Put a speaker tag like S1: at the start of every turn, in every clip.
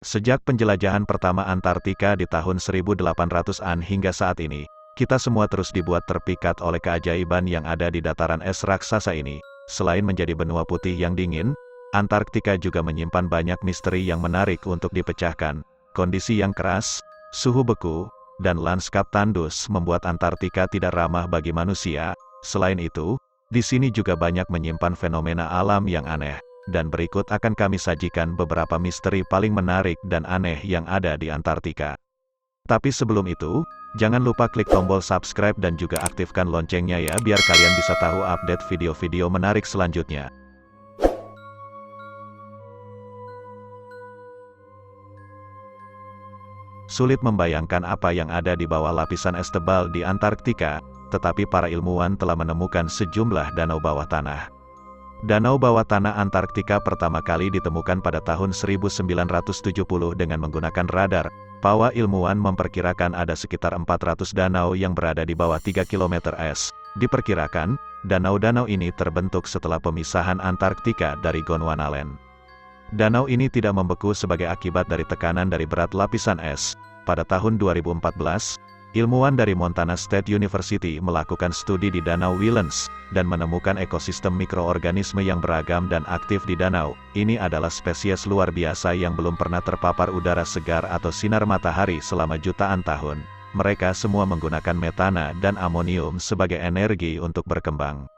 S1: Sejak penjelajahan pertama Antartika di tahun 1800-an hingga saat ini, kita semua terus dibuat terpikat oleh keajaiban yang ada di dataran es raksasa ini. Selain menjadi benua putih yang dingin, Antartika juga menyimpan banyak misteri yang menarik untuk dipecahkan. Kondisi yang keras, suhu beku, dan lanskap tandus membuat Antartika tidak ramah bagi manusia. Selain itu, di sini juga banyak menyimpan fenomena alam yang aneh. Dan berikut akan kami sajikan beberapa misteri paling menarik dan aneh yang ada di Antartika. Tapi sebelum itu, jangan lupa klik tombol subscribe dan juga aktifkan loncengnya ya biar kalian bisa tahu update video-video menarik selanjutnya. Sulit membayangkan apa yang ada di bawah lapisan es tebal di Antartika, tetapi para ilmuwan telah menemukan sejumlah danau bawah tanah. Danau bawah tanah Antartika pertama kali ditemukan pada tahun 1970 dengan menggunakan radar. Para ilmuwan memperkirakan ada sekitar 400 danau yang berada di bawah 3 km es. Diperkirakan, danau-danau ini terbentuk setelah pemisahan Antartika dari Gondwanaland. Danau ini tidak membeku sebagai akibat dari tekanan dari berat lapisan es. Pada tahun 2014, ilmuwan dari Montana State University melakukan studi di Danau Whillans, dan menemukan ekosistem mikroorganisme yang beragam dan aktif di danau. Ini adalah spesies luar biasa yang belum pernah terpapar udara segar atau sinar matahari selama jutaan tahun. Mereka semua menggunakan metana dan amonium sebagai energi untuk berkembang.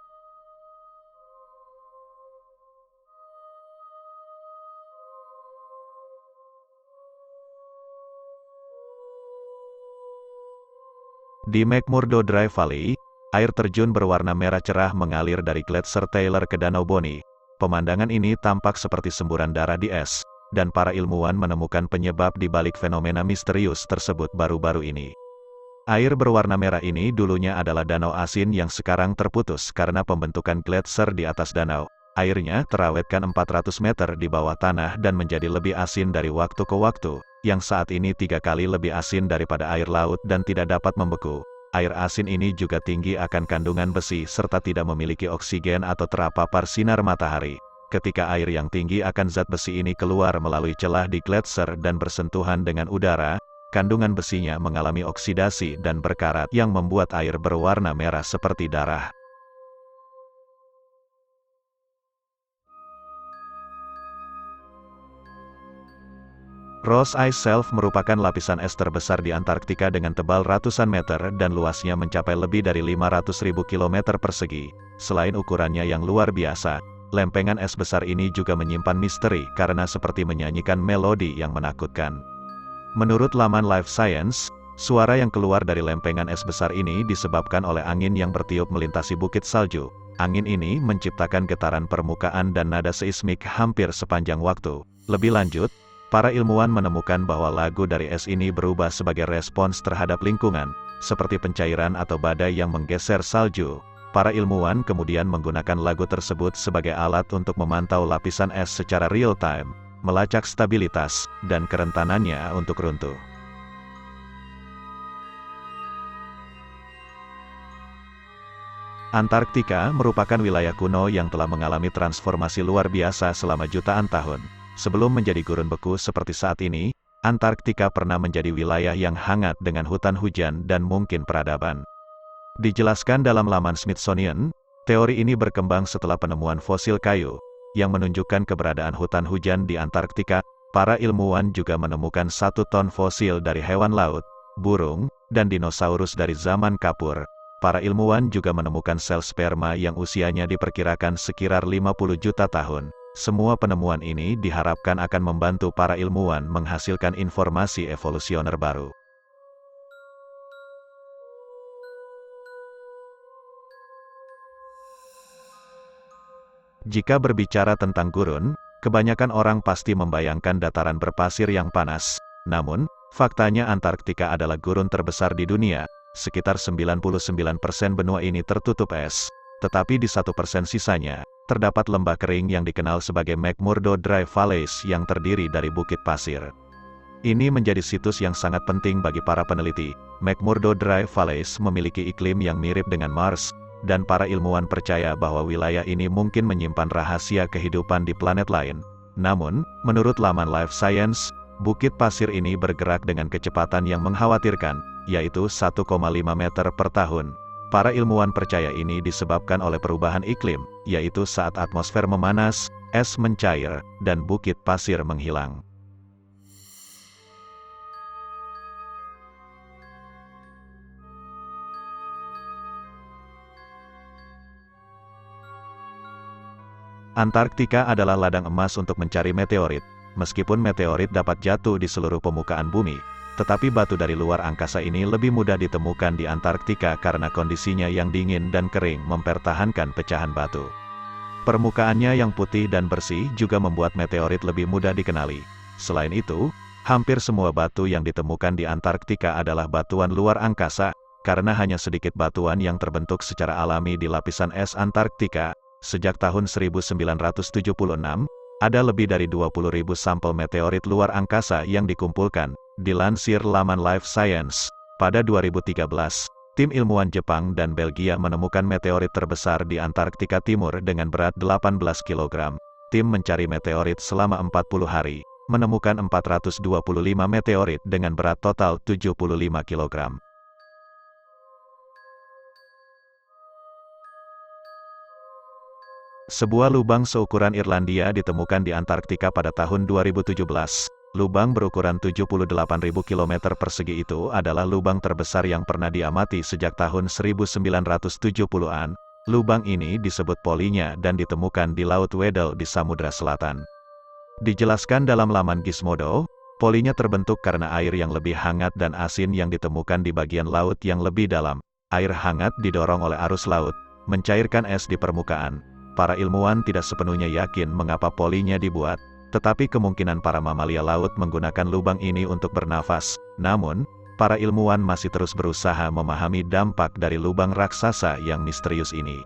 S1: Di McMurdo Dry Valley, air terjun berwarna merah cerah mengalir dari Gletser Taylor ke Danau Boni. Pemandangan ini tampak seperti semburan darah di es, dan para ilmuwan menemukan penyebab di balik fenomena misterius tersebut baru-baru ini. Air berwarna merah ini dulunya adalah danau asin yang sekarang terputus karena pembentukan gletser di atas danau. Airnya terawetkan 400 meter di bawah tanah dan menjadi lebih asin dari waktu ke waktu, yang saat ini 3 kali lebih asin daripada air laut dan tidak dapat membeku. Air asin ini juga tinggi akan kandungan besi serta tidak memiliki oksigen atau terpapar sinar matahari. Ketika air yang tinggi akan zat besi ini keluar melalui celah di gletser dan bersentuhan dengan udara, kandungan besinya mengalami oksidasi dan berkarat yang membuat air berwarna merah seperti darah. Ross Ice Shelf merupakan lapisan es terbesar di Antartika dengan tebal ratusan meter dan luasnya mencapai lebih dari 500.000 km persegi. Selain ukurannya yang luar biasa, lempengan es besar ini juga menyimpan misteri karena seperti menyanyikan melodi yang menakutkan. Menurut laman Life Science, suara yang keluar dari lempengan es besar ini disebabkan oleh angin yang bertiup melintasi bukit salju. Angin ini menciptakan getaran permukaan dan nada seismik hampir sepanjang waktu. Lebih lanjut, para ilmuwan menemukan bahwa lagu dari es ini berubah sebagai respons terhadap lingkungan, seperti pencairan atau badai yang menggeser salju. Para ilmuwan kemudian menggunakan lagu tersebut sebagai alat untuk memantau lapisan es secara real-time, melacak stabilitas dan kerentanannya untuk runtuh. Antartika merupakan wilayah kuno yang telah mengalami transformasi luar biasa selama jutaan tahun. Sebelum menjadi gurun beku seperti saat ini, Antartika pernah menjadi wilayah yang hangat dengan hutan hujan dan mungkin peradaban. Dijelaskan dalam laman Smithsonian, teori ini berkembang setelah penemuan fosil kayu, yang menunjukkan keberadaan hutan hujan di Antartika. Para ilmuwan juga menemukan 1 ton fosil dari hewan laut, burung, dan dinosaurus dari zaman kapur. Para ilmuwan juga menemukan sel sperma yang usianya diperkirakan sekitar 50 juta tahun. Semua penemuan ini diharapkan akan membantu para ilmuwan menghasilkan informasi evolusioner baru. Jika berbicara tentang gurun, kebanyakan orang pasti membayangkan dataran berpasir yang panas. Namun, faktanya Antartika adalah gurun terbesar di dunia. Sekitar 99% benua ini tertutup es. Tetapi di 1% sisanya, terdapat lembah kering yang dikenal sebagai McMurdo Dry Valleys yang terdiri dari bukit pasir. Ini menjadi situs yang sangat penting bagi para peneliti. McMurdo Dry Valleys memiliki iklim yang mirip dengan Mars, dan para ilmuwan percaya bahwa wilayah ini mungkin menyimpan rahasia kehidupan di planet lain. Namun, menurut laman Life Science, Bukit pasir ini bergerak dengan kecepatan yang mengkhawatirkan, yaitu 1,5 meter per tahun. Para ilmuwan percaya ini disebabkan oleh perubahan iklim, yaitu saat atmosfer memanas, es mencair, dan bukit pasir menghilang. Antarktika adalah ladang emas untuk mencari meteorit. Meskipun meteorit dapat jatuh di seluruh permukaan bumi, tetapi batu dari luar angkasa ini lebih mudah ditemukan di Antarktika karena kondisinya yang dingin dan kering mempertahankan pecahan batu. Permukaannya yang putih dan bersih juga membuat meteorit lebih mudah dikenali. Selain itu, hampir semua batu yang ditemukan di Antarktika adalah batuan luar angkasa, karena hanya sedikit batuan yang terbentuk secara alami di lapisan es Antarktika. Sejak tahun 1976, ada lebih dari 20.000 sampel meteorit luar angkasa yang dikumpulkan, dilansir laman Life Science. Pada 2013, tim ilmuwan Jepang dan Belgia menemukan meteorit terbesar di Antarktika Timur dengan berat 18 kg. Tim mencari meteorit selama 40 hari, menemukan 425 meteorit dengan berat total 75 kg. Sebuah lubang seukuran Irlandia ditemukan di Antarktika pada tahun 2017. Lubang berukuran 78.000 km persegi itu adalah lubang terbesar yang pernah diamati sejak tahun 1970-an. Lubang ini disebut Polinya dan ditemukan di Laut Weddell di Samudra Selatan. Dijelaskan dalam laman Gizmodo, Polinya terbentuk karena air yang lebih hangat dan asin yang ditemukan di bagian laut yang lebih dalam. Air hangat didorong oleh arus laut, mencairkan es di permukaan. Para ilmuwan tidak sepenuhnya yakin mengapa Polinya dibuat, tetapi kemungkinan para mamalia laut menggunakan lubang ini untuk bernafas. Namun, para ilmuwan masih terus berusaha memahami dampak dari lubang raksasa yang misterius ini.